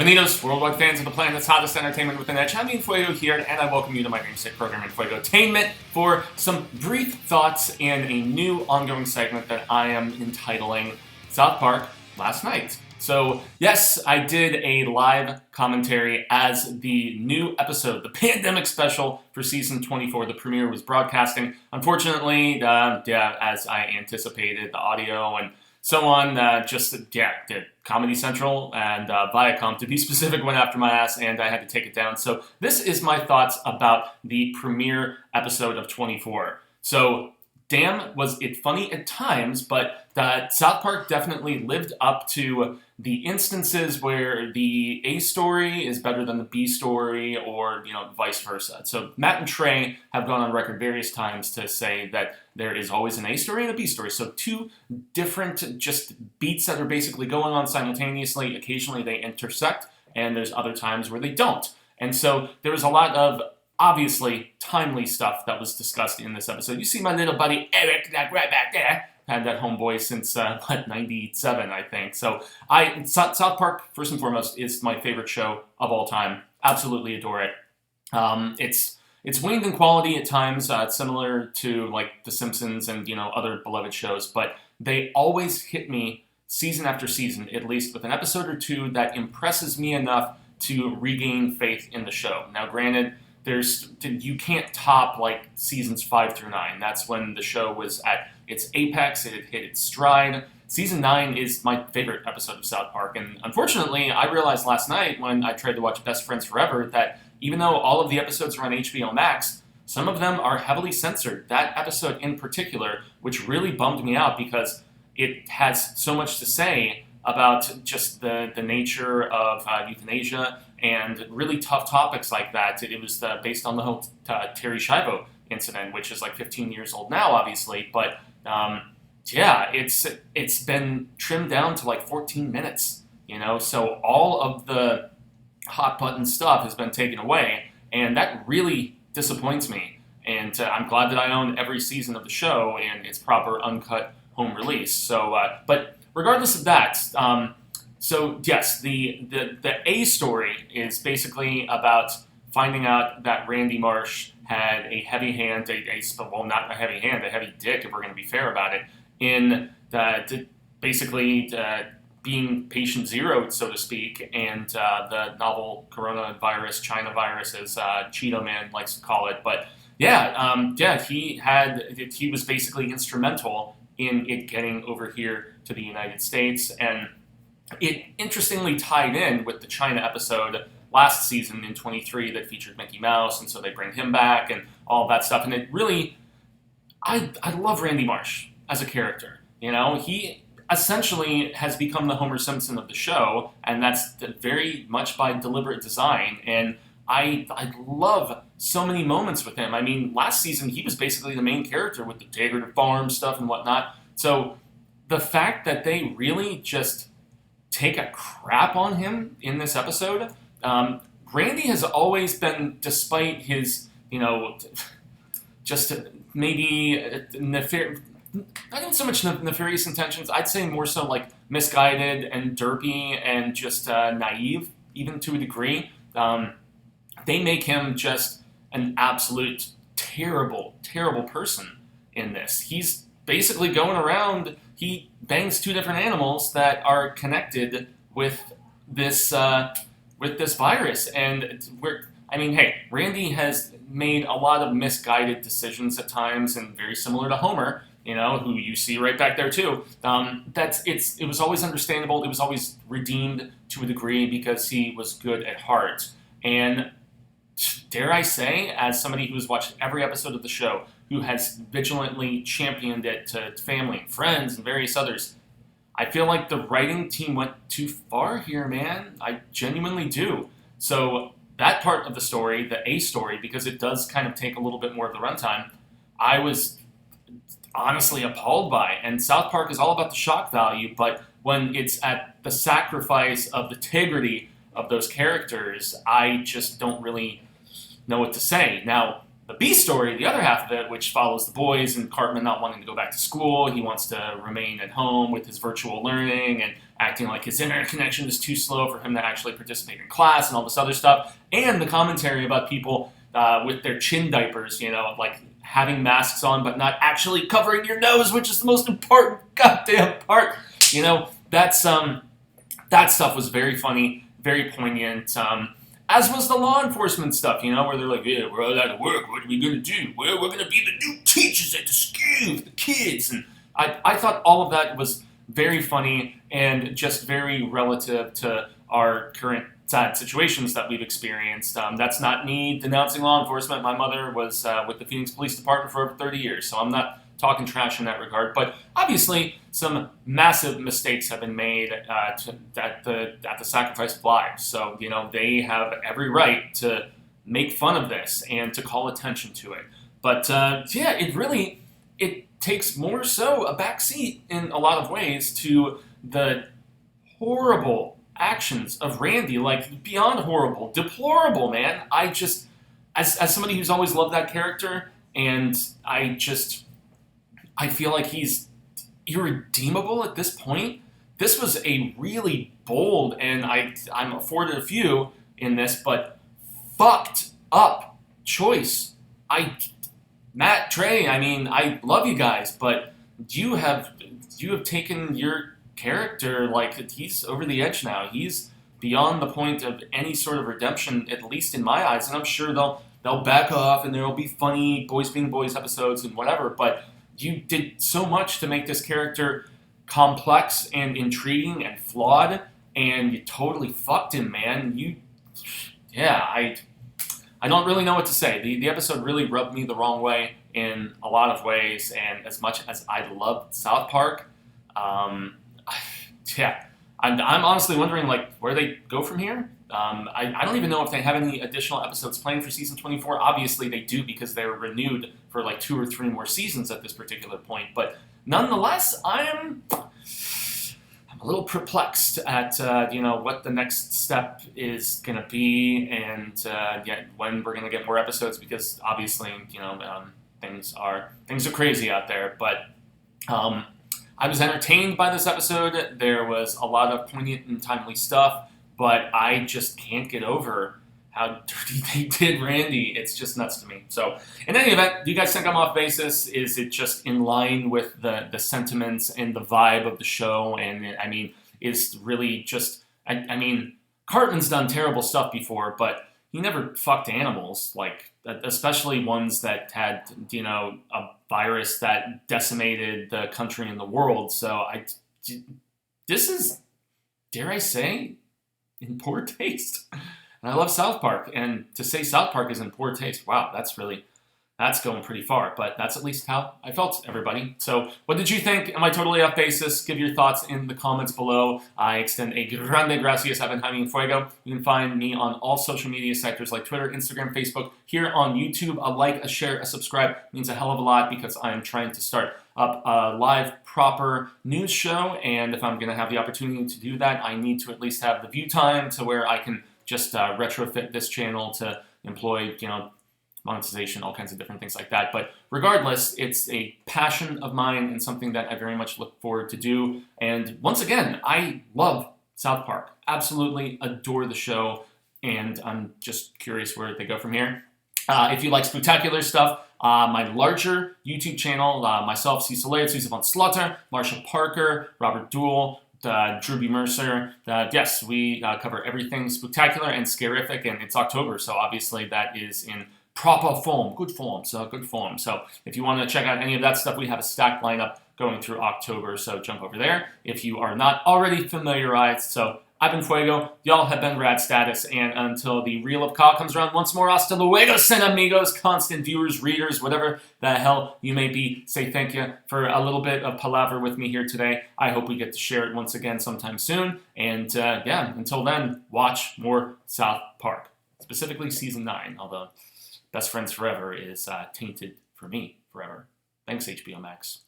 Bienvenidos, worldwide fans of the planet's hottest entertainment with an edge. Jaime En Fuego here, and I welcome you to my namesake program, Enfuegotainment, for some brief thoughts in a new ongoing segment that I am entitling South Park Last Night. So, yes, I did a live commentary as the new episode, the pandemic special for season 24, the premiere was broadcasting. Unfortunately, as I anticipated, the audio and so on, did Comedy Central and Viacom, to be specific, went after my ass, and I had to take it down. So this is my thoughts about the premiere episode of 24. So, damn, was it funny at times, but South Park definitely lived up to the instances where the A story is better than the B story, or, vice versa. So Matt and Trey have gone on record various times to say that there is always an A story and a B story. So two different just beats that are basically going on simultaneously. Occasionally they intersect, and there's other times where they don't. And so there was a lot of obviously timely stuff that was discussed in this episode. You see my little buddy Eric, that right back there, had that homeboy since 97, I think. So South Park, first and foremost, is my favorite show of all time. Absolutely adore it. It's waned in quality at times, similar to like The Simpsons and other beloved shows, but they always hit me season after season, at least with an episode or two that impresses me enough to regain faith in the show. Now, granted, you can't top like seasons 5 through 9. That's when the show was at its apex. It had hit its stride. Season 9 is my favorite episode of South Park, and unfortunately, I realized last night when I tried to watch Best Friends Forever that even though all of the episodes are on HBO Max, some of them are heavily censored. That episode in particular, which really bummed me out because it has so much to say about just the nature of euthanasia and really tough topics like that. It was based on the whole Terry Schiavo incident, which is like 15 years old now, obviously. But it's been trimmed down to like 14 minutes, So all of the hot button stuff has been taken away, and that really disappoints me. And I'm glad that I own every season of the show and its proper uncut home release. So, but regardless of that, so yes, the A story is basically about finding out that Randy Marsh had a heavy hand, not a heavy hand, a heavy dick, if we're going to be fair about it, in being patient zero, so to speak, and the novel coronavirus, China virus, as Cheeto Man likes to call it. But he was basically instrumental in it getting over here to the United States, and it interestingly tied in with the China episode last season in 23 that featured Mickey Mouse, and so they bring him back and all that stuff. And it really, I love Randy Marsh as a character. He essentially has become the Homer Simpson of the show, and that's very much by deliberate design. And I love so many moments with him. I mean, last season he was basically the main character with the Tater Farm stuff and whatnot. So the fact that they really just take a crap on him in this episode, Randy has always been, despite his, just maybe not even so much nefarious intentions, I'd say more so like misguided and derpy and just naive, even to a degree. They make him just an absolute terrible, terrible person in this. He's basically going around, he bangs two different animals that are connected with this virus. And Randy has made a lot of misguided decisions at times, and very similar to Homer, who you see right back there too. It was always understandable. It was always redeemed to a degree because he was good at heart. And dare I say, as somebody who has watched every episode of the show, who has vigilantly championed it to family and friends and various others, I feel like the writing team went too far here, man. I genuinely do. So that part of the story, the A story, because it does kind of take a little bit more of the runtime, I was honestly appalled by. And South Park is all about the shock value, but when it's at the sacrifice of the integrity of those characters, I just don't really know what to say. Now, the B story, the other half of it, which follows the boys and Cartman not wanting to go back to school. He wants to remain at home with his virtual learning and acting like his internet connection is too slow for him to actually participate in class and all this other stuff. And the commentary about people with their chin diapers, like having masks on but not actually covering your nose, which is the most important goddamn part. That stuff was very funny, very poignant. As was the law enforcement stuff, where they're like, yeah, we're all out of work. What are we going to do? We're going to be the new teachers at the school for the kids. And I thought all of that was very funny and just very relative to our current sad situations that we've experienced. That's not me denouncing law enforcement. My mother was with the Phoenix Police Department for over 30 years, so I'm not talking trash in that regard. But obviously, some massive mistakes have been made at the sacrifice of lives. So, they have every right to make fun of this and to call attention to it. But, it takes more so a backseat in a lot of ways to the horrible actions of Randy, like beyond horrible, deplorable, man. I just, as somebody who's always loved that character, and I feel like he's irredeemable at this point. This was a really bold, and I'm afforded a few in this, but fucked up choice. Matt, Trey, I love you guys, but you have taken your character, like, he's over the edge now. He's beyond the point of any sort of redemption, at least in my eyes, and I'm sure they'll back off and there'll be funny boys being boys episodes and whatever, but you did so much to make this character complex and intriguing and flawed, and you totally fucked him, man. I don't really know what to say. The episode really rubbed me the wrong way in a lot of ways, and as much as I loved South Park, I'm honestly wondering, like, where they go from here. I don't even know if they have any additional episodes planned for season 24. Obviously they do, because they're renewed for like 2 or 3 more seasons at this particular point. But nonetheless, I'm a little perplexed at what the next step is going to be, and when we're going to get more episodes, because obviously things are crazy out there. But I was entertained by this episode. There was a lot of poignant and timely stuff. But I just can't get over how dirty they did Randy. It's just nuts to me. So, in any event, do you guys think I'm off basis? Is it just in line with the sentiments and the vibe of the show? And, is really just... Cartman's done terrible stuff before, but he never fucked animals, like, especially ones that had, a virus that decimated the country and the world. So, this is, dare I say, in poor taste. And I love South Park, and to say South Park is in poor taste, wow, that's going pretty far, but that's at least how I felt, everybody. So what did you think? Am I totally off basis? Give your thoughts in the comments below. I extend a grande gracias a Jaime En Fuego. You can find me on all social media sectors like Twitter, Instagram, Facebook, here on YouTube. A like, a share, a subscribe means a hell of a lot, because I'm trying to start up a live, proper news show, and if I'm going to have the opportunity to do that, I need to at least have the view time to where I can just retrofit this channel to employ, monetization, all kinds of different things like that. But regardless, it's a passion of mine and something that I very much look forward to do. And once again, I love South Park. Absolutely adore the show, and I'm just curious where they go from here. If you like spectacular stuff, my larger YouTube channel, myself, Cecil Laird, Susan Von Slaughter, Marsha Parker, Robert Duell, Drew B. Mercer. Yes, we cover everything spectacular and scarific, and it's October, so obviously that is in proper form, good form. So if you want to check out any of that stuff, we have a stacked lineup going through October, so jump over there if you are not already familiarized. So I've been Fuego, y'all have been Rad Status, and until the Reel of Kyle comes around once more, hasta luego, sin amigos, constant viewers, readers, whatever the hell you may be, say thank you for a little bit of palaver with me here today. I hope we get to share it once again sometime soon, and until then, watch more South Park, specifically Season 9, although Best Friends Forever is tainted for me forever. Thanks, HBO Max.